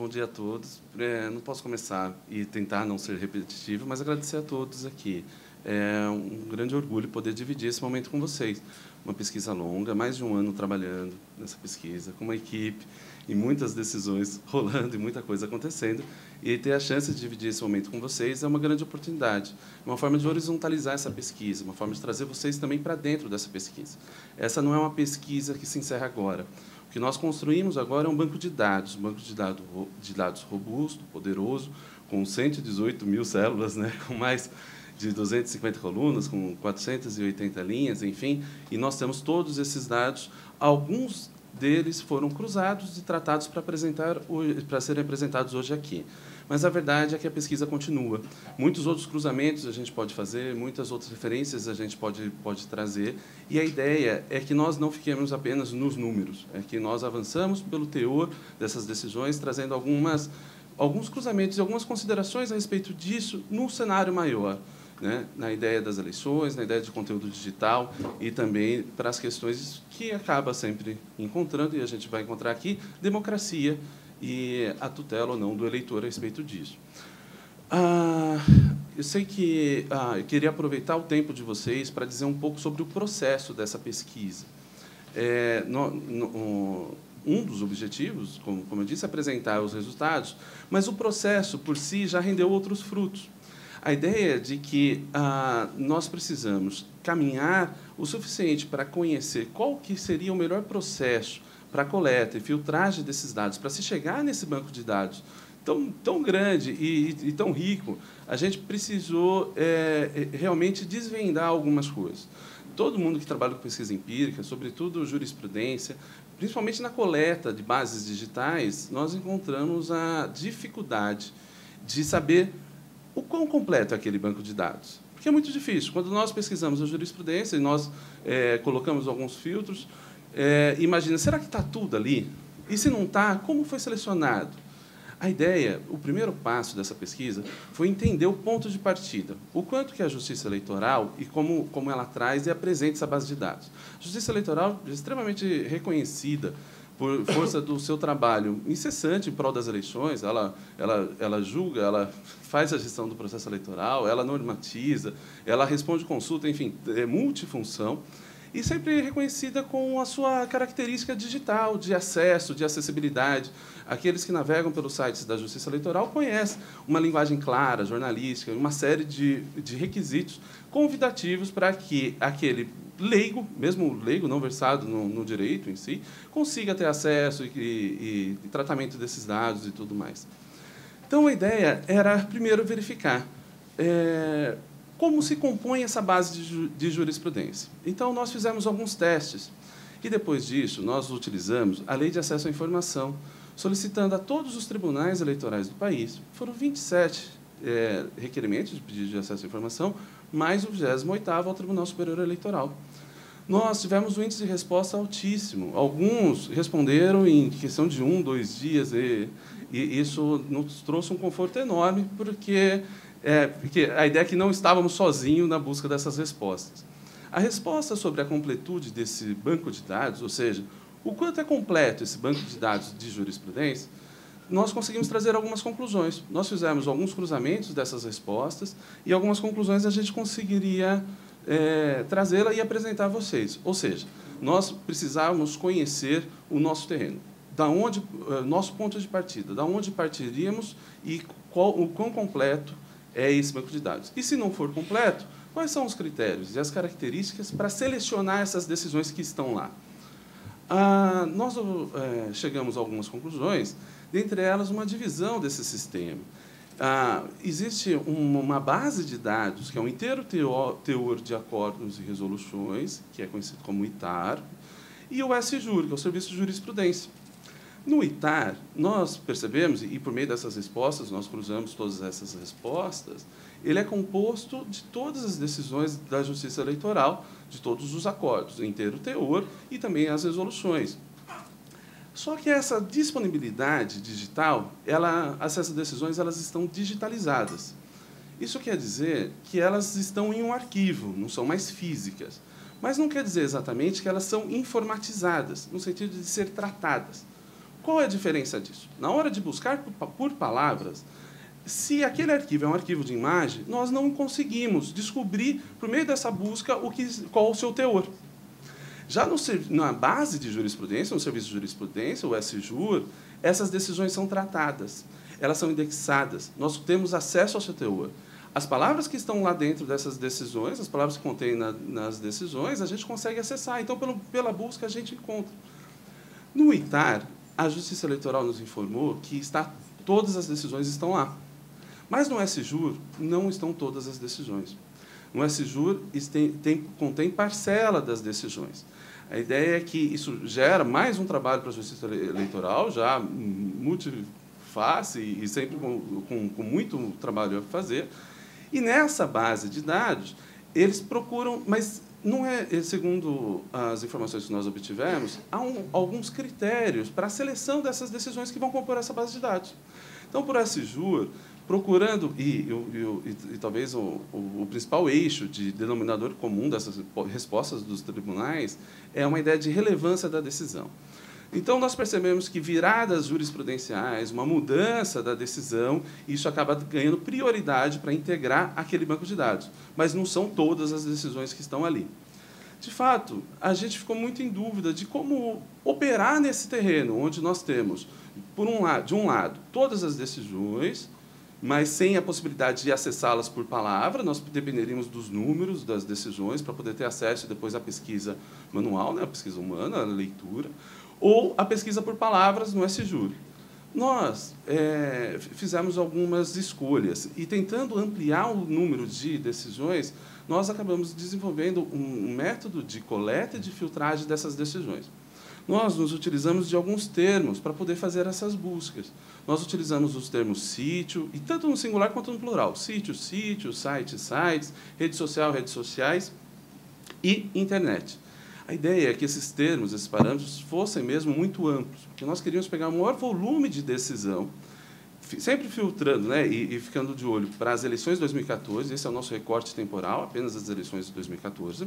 bom dia a todos. Não posso começar e tentar não ser repetitivo, mas agradecer a todos aqui. É um grande orgulho poder dividir esse momento com vocês. Uma pesquisa longa, mais de um ano trabalhando nessa pesquisa, com uma equipe, e muitas decisões rolando e muita coisa acontecendo. E ter a chance de dividir esse momento com vocês é uma grande oportunidade, uma forma de horizontalizar essa pesquisa, uma forma de trazer vocês também para dentro dessa pesquisa. Essa não é uma pesquisa que se encerra agora. O que nós construímos agora é um banco de dados robusto, poderoso, com 118 mil células, né, com mais de 250 colunas, com 480 linhas, enfim, e nós temos todos esses dados. Alguns deles foram cruzados e tratados para serem apresentados hoje aqui. Mas a verdade é que a pesquisa continua. Muitos outros cruzamentos a gente pode fazer, muitas outras referências a gente pode trazer, e a ideia é que nós não fiquemos apenas nos números, é que nós avançamos pelo teor dessas decisões, trazendo alguns cruzamentos e algumas considerações a respeito disso no cenário maior, né? Na ideia das eleições, na ideia de conteúdo digital e também para as questões que acaba sempre encontrando, e a gente vai encontrar aqui, democracia e a tutela ou não do eleitor a respeito disso. Eu sei que eu queria aproveitar o tempo de vocês para dizer um pouco sobre o processo dessa pesquisa. Um dos objetivos, como eu disse, é apresentar os resultados, mas o processo, por si, já rendeu outros frutos. A ideia de que nós precisamos caminhar o suficiente para conhecer qual que seria o melhor processo para a coleta e filtragem desses dados, para se chegar nesse banco de dados tão grande e tão rico, a gente precisou realmente desvendar algumas coisas. Todo mundo que trabalha com pesquisa empírica, sobretudo jurisprudência, principalmente na coleta de bases digitais, nós encontramos a dificuldade de saber o quão completo é aquele banco de dados. Porque é muito difícil. Quando nós pesquisamos a jurisprudência e nós colocamos alguns filtros, imagina, será que está tudo ali? E se não está, como foi selecionado? A ideia, o primeiro passo dessa pesquisa foi entender o ponto de partida, o quanto que a Justiça Eleitoral e como ela traz e apresenta essa base de dados. A Justiça Eleitoral é extremamente reconhecida por força do seu trabalho incessante em prol das eleições, ela julga, ela faz a gestão do processo eleitoral, ela normatiza, ela responde consulta, enfim, é multifunção, e sempre reconhecida com a sua característica digital, de acesso, de acessibilidade. Aqueles que navegam pelos sites da Justiça Eleitoral conhecem uma linguagem clara, jornalística, uma série de requisitos convidativos para que aquele leigo, mesmo leigo não versado no direito em si, consiga ter acesso e tratamento desses dados e tudo mais. Então, a ideia era, primeiro, verificar como se compõe essa base de jurisprudência. Então, nós fizemos alguns testes, e, depois disso, nós utilizamos a Lei de Acesso à Informação, solicitando a todos os tribunais eleitorais do país. Foram 27 requerimentos de pedido de acesso à informação, mais o 28º ao Tribunal Superior Eleitoral. Nós tivemos um índice de resposta altíssimo. Alguns responderam em questão de 1, 2 dias, e isso nos trouxe um conforto enorme, porque a ideia é que não estávamos sozinhos na busca dessas respostas. A resposta sobre a completude desse banco de dados, ou seja, o quanto é completo esse banco de dados de jurisprudência, nós conseguimos trazer algumas conclusões. Nós fizemos alguns cruzamentos dessas respostas e algumas conclusões a gente conseguiria trazê-la e apresentar a vocês. Ou seja, nós precisávamos conhecer o nosso terreno, nosso ponto de partida, da onde partiríamos e o quão completo é esse banco de dados. E, se não for completo, quais são os critérios e as características para selecionar essas decisões que estão lá? Nós chegamos a algumas conclusões, dentre elas uma divisão desse sistema. Existe uma base de dados, que é um inteiro teor de acordos e resoluções, que é conhecido como ITAR, e o SJUR, que é o Serviço de Jurisprudência. No ITAR, nós percebemos, e por meio dessas respostas, nós cruzamos todas essas respostas, ele é composto de todas as decisões da Justiça Eleitoral, de todos os acordos, o inteiro teor e também as resoluções. Só que essa disponibilidade digital, essas decisões elas estão digitalizadas. Isso quer dizer que elas estão em um arquivo, não são mais físicas. Mas não quer dizer exatamente que elas são informatizadas, no sentido de ser tratadas. Qual é a diferença disso? Na hora de buscar por palavras, se aquele arquivo é um arquivo de imagem, nós não conseguimos descobrir, por meio dessa busca, qual o seu teor. Já na base de jurisprudência, no serviço de jurisprudência, o SJUR, essas decisões são tratadas, elas são indexadas, nós temos acesso ao seu teor. As palavras que estão lá dentro dessas decisões, as palavras que contêm nas decisões, a gente consegue acessar. Então, pela busca, a gente encontra. No ITAR, a Justiça Eleitoral nos informou que todas as decisões estão lá. Mas no SJUR não estão todas as decisões. No SJUR contém parcela das decisões. A ideia é que isso gera mais um trabalho para a Justiça Eleitoral, já multiface e sempre com muito trabalho a fazer. E nessa base de dados, eles procuram, mas não é, segundo as informações que nós obtivemos, há alguns critérios para a seleção dessas decisões que vão compor essa base de dados. Então, por SJUR, procurando, e talvez o principal eixo de denominador comum dessas respostas dos tribunais é uma ideia de relevância da decisão. Então, nós percebemos que viradas jurisprudenciais, uma mudança da decisão, isso acaba ganhando prioridade para integrar aquele banco de dados. Mas não são todas as decisões que estão ali. De fato, a gente ficou muito em dúvida de como operar nesse terreno, onde nós temos, de um lado, todas as decisões, mas sem a possibilidade de acessá-las por palavra, nós dependeríamos dos números das decisões para poder ter acesso depois à pesquisa manual, né, a pesquisa humana, a leitura, ou a pesquisa por palavras no SJUR. Nós fizemos algumas escolhas e, tentando ampliar o número de decisões, nós acabamos desenvolvendo um método de coleta e de filtragem dessas decisões. Nós nos utilizamos de alguns termos para poder fazer essas buscas. Nós utilizamos os termos sítio, e tanto no singular quanto no plural. Sítio, site, sites, rede social, redes sociais e internet. A ideia é que esses termos, esses parâmetros, fossem mesmo muito amplos, porque nós queríamos pegar o maior volume de decisão, sempre filtrando, né, e ficando de olho para as eleições de 2014, esse é o nosso recorte temporal, apenas as eleições de 2014,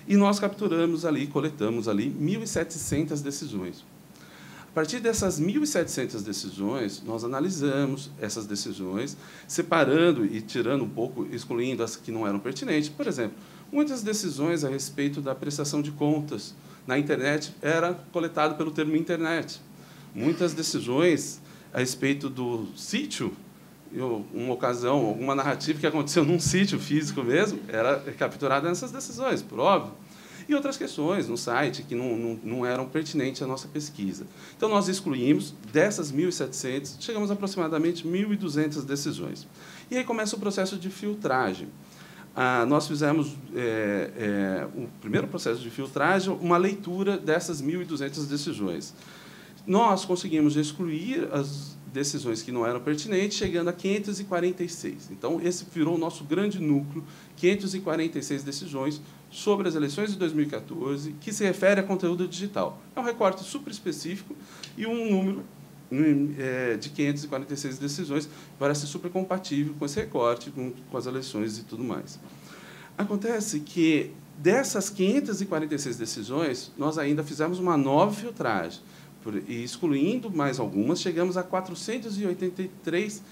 e nós capturamos ali, coletamos ali 1.700 decisões. A partir dessas 1.700 decisões, nós analisamos essas decisões, separando e tirando um pouco, excluindo as que não eram pertinentes. Por exemplo, muitas decisões a respeito da prestação de contas na internet era coletado pelo termo internet. Muitas decisões a respeito do sítio, uma ocasião, alguma narrativa que aconteceu num sítio físico mesmo, era capturada nessas decisões, por óbvio. E outras questões no site que não eram pertinentes à nossa pesquisa. Então, nós excluímos, dessas 1.700, chegamos a aproximadamente 1.200 decisões. E aí começa o processo de filtragem. Nós fizemos, o primeiro processo de filtragem, uma leitura dessas 1.200 decisões. Nós conseguimos excluir as decisões que não eram pertinentes, chegando a 546. Então, esse virou o nosso grande núcleo, 546 decisões sobre as eleições de 2014, que se refere a conteúdo digital. É um recorte super específico e um número de 546 decisões parece super compatível com esse recorte, com as eleições e tudo mais. Acontece que, dessas 546 decisões, nós ainda fizemos uma nova filtragem, e excluindo mais algumas, chegamos a 483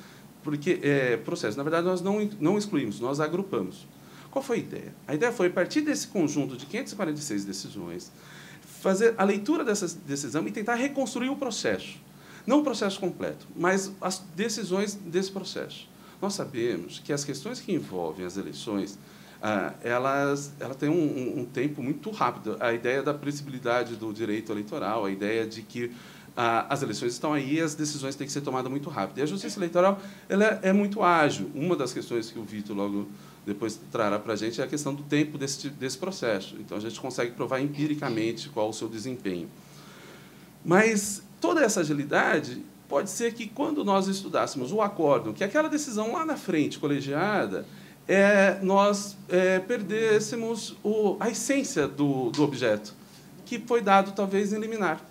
processos. Na verdade, nós não excluímos, nós agrupamos. Qual foi a ideia? A ideia foi, a partir desse conjunto de 546 decisões, fazer a leitura dessa decisão e tentar reconstruir o processo. Não o processo completo, mas as decisões desse processo. Nós sabemos que as questões que envolvem as eleições, elas têm um tempo muito rápido. A ideia da previsibilidade do direito eleitoral, a ideia de que as eleições estão aí e as decisões têm que ser tomadas muito rápido. E a justiça eleitoral ela é muito ágil. Uma das questões que o Vitor logo depois trará para a gente é a questão do tempo desse processo. Então, a gente consegue provar empiricamente qual o seu desempenho. Mas toda essa agilidade pode ser que, quando nós estudássemos o acórdão, que é aquela decisão lá na frente, colegiada, nós perdêssemos a essência do objeto, que foi dado, talvez, em liminar.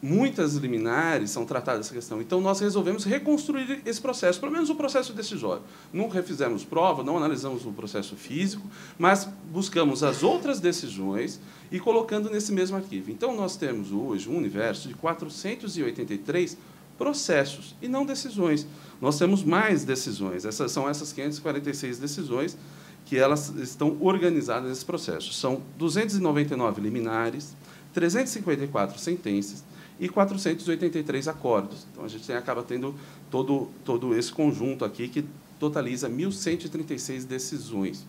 muitas liminares são tratadas dessa questão. Então, nós resolvemos reconstruir esse processo, pelo menos o processo decisório. Não refizemos prova, não analisamos o processo físico, mas buscamos as outras decisões e colocando nesse mesmo arquivo. Então, nós temos hoje um universo de 483 processos e não decisões. Nós temos mais decisões. São essas 546 decisões que elas estão organizadas nesse processo. São 299 liminares, 354 sentenças e 483 acordos. Então, a gente acaba tendo todo esse conjunto aqui, que totaliza 1.136 decisões.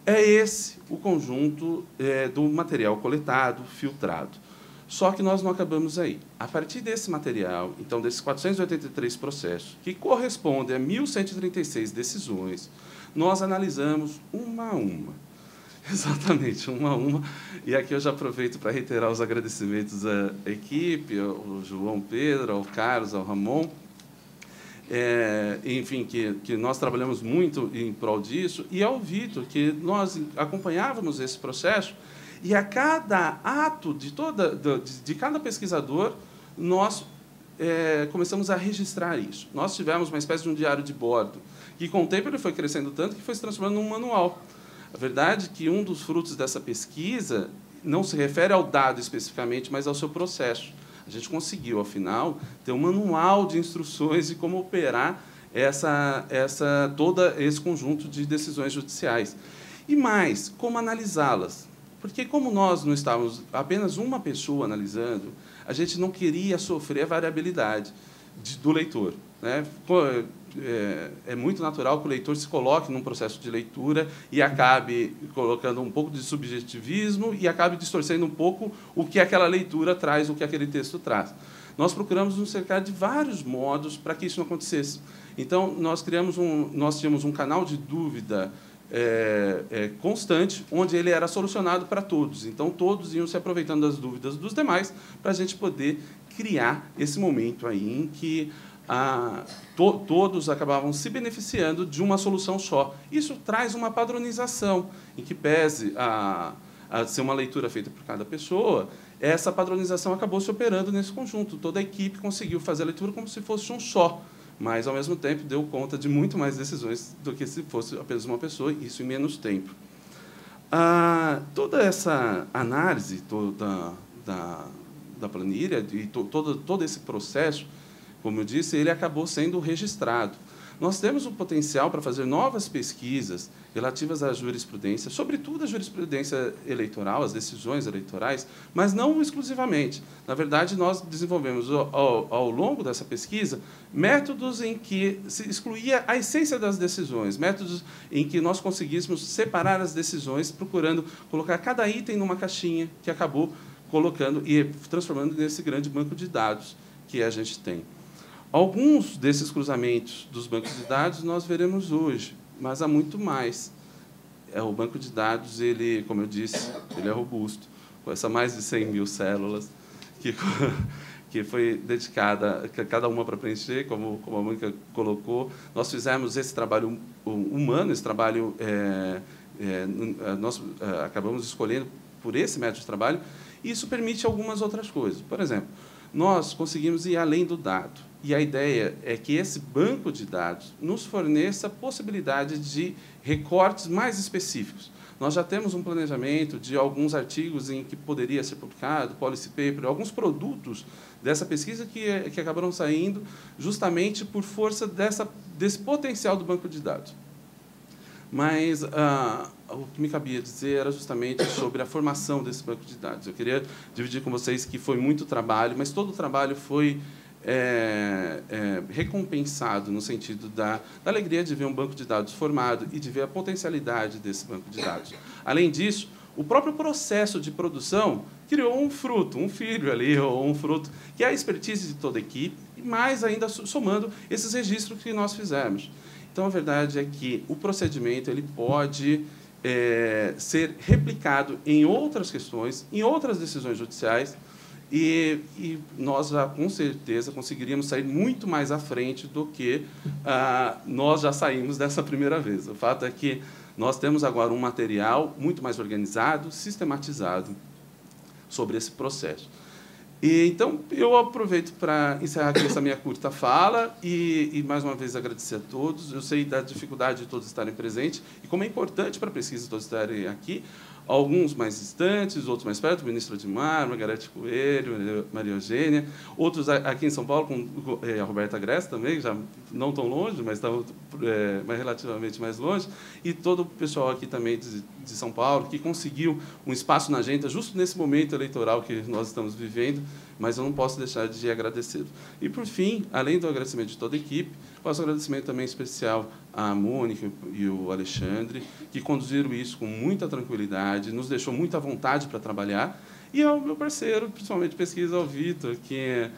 É esse o conjunto do material coletado, filtrado. Só que nós não acabamos aí. A partir desse material, então, desses 483 processos, que correspondem a 1.136 decisões, nós analisamos uma a uma. Exatamente, uma a uma. E aqui eu já aproveito para reiterar os agradecimentos à equipe, ao João Pedro, ao Carlos, ao Ramon, enfim, que nós trabalhamos muito em prol disso, e ao Vitor, que nós acompanhávamos esse processo, e a cada ato de cada pesquisador, nós começamos a registrar isso. Nós tivemos uma espécie de um diário de bordo, que com o tempo ele foi crescendo tanto que foi se transformando num manual. A verdade é que um dos frutos dessa pesquisa não se refere ao dado especificamente, mas ao seu processo. A gente conseguiu, afinal, ter um manual de instruções de como operar todo esse conjunto de decisões judiciais. E mais, como analisá-las. Porque, como nós não estávamos apenas uma pessoa analisando, a gente não queria sofrer a variabilidade do leitor, né? É muito natural que o leitor se coloque num processo de leitura e acabe colocando um pouco de subjetivismo e acabe distorcendo um pouco o que aquela leitura traz, o que aquele texto traz. Nós procuramos nos cercar de vários modos para que isso não acontecesse. Então, nós tínhamos um canal de dúvida constante, onde ele era solucionado para todos. Então, todos iam se aproveitando das dúvidas dos demais para a gente poder criar esse momento aí em que todos acabavam se beneficiando de uma solução só. Isso traz uma padronização, em que pese a ser uma leitura feita por cada pessoa, essa padronização acabou se operando nesse conjunto. Toda a equipe conseguiu fazer a leitura como se fosse um só, mas, ao mesmo tempo, deu conta de muito mais decisões do que se fosse apenas uma pessoa, e isso em menos tempo. Toda essa análise da planilha e todo esse processo, como eu disse, ele acabou sendo registrado. Nós temos o potencial para fazer novas pesquisas relativas à jurisprudência, sobretudo a jurisprudência eleitoral, as decisões eleitorais, mas não exclusivamente. Na verdade, nós desenvolvemos, ao longo dessa pesquisa, métodos em que se excluía a essência das decisões, métodos em que nós conseguíssemos separar as decisões, procurando colocar cada item numa caixinha, que acabou colocando e transformando nesse grande banco de dados que a gente tem. Alguns desses cruzamentos dos bancos de dados nós veremos hoje, mas há muito mais. O banco de dados, ele, como eu disse, ele é robusto, com essas mais de 100 mil células que foi dedicada, cada uma para preencher, como a Mônica colocou. Nós fizemos esse trabalho humano, esse trabalho, nós acabamos escolhendo por esse método de trabalho, e isso permite algumas outras coisas. Por exemplo, nós conseguimos ir além do dado. E a ideia é que esse banco de dados nos forneça a possibilidade de recortes mais específicos. Nós já temos um planejamento de alguns artigos em que poderia ser publicado, policy paper, alguns produtos dessa pesquisa que acabaram saindo justamente por força desse potencial do banco de dados. Mas o que me cabia dizer era justamente sobre a formação desse banco de dados. Eu queria dividir com vocês que foi muito trabalho, mas todo o trabalho foi recompensado no sentido da alegria de ver um banco de dados formado e de ver a potencialidade desse banco de dados. Além disso, o próprio processo de produção criou um fruto, um filho ali, ou um fruto, que é a expertise de toda a equipe, e mais ainda somando esses registros que nós fizemos. Então, a verdade é que o procedimento ele pode ser replicado em outras questões, em outras decisões judiciais, e nós, já, com certeza, conseguiríamos sair muito mais à frente do que nós já saímos dessa primeira vez. O fato é que nós temos agora um material muito mais organizado, sistematizado sobre esse processo. E, então, eu aproveito para encerrar aqui essa minha curta fala e, mais uma vez, agradecer a todos. Eu sei da dificuldade de todos estarem presentes e como é importante para a pesquisa todos estarem aqui, alguns mais distantes, outros mais perto, o ministro Odmar, Margarete Coelho, Maria Eugênia, outros aqui em São Paulo, com a Roberta Gressa também, já não tão longe, mas mas relativamente mais longe, e todo o pessoal aqui também de São Paulo, que conseguiu um espaço na agenda justo nesse momento eleitoral que nós estamos vivendo, mas eu não posso deixar de agradecer. E, por fim, além do agradecimento de toda a equipe, faço um agradecimento também especial à Mônica e o Alexandre, que conduziram isso com muita tranquilidade, nos deixou muita vontade para trabalhar, e ao meu parceiro, principalmente de pesquisa, ao Vitor, que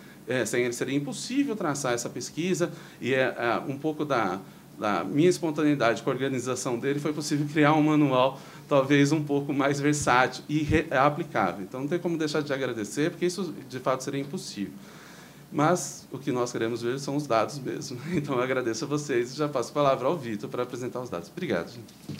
sem ele seria impossível traçar essa pesquisa, e um pouco da minha espontaneidade com a organização dele, foi possível criar um manual talvez um pouco mais versátil e aplicável. Então, não tem como deixar de agradecer, porque isso, de fato, seria impossível. Mas o que nós queremos ver são os dados mesmo. Então, eu agradeço a vocês e já passo a palavra ao Vitor para apresentar os dados. Obrigado, gente.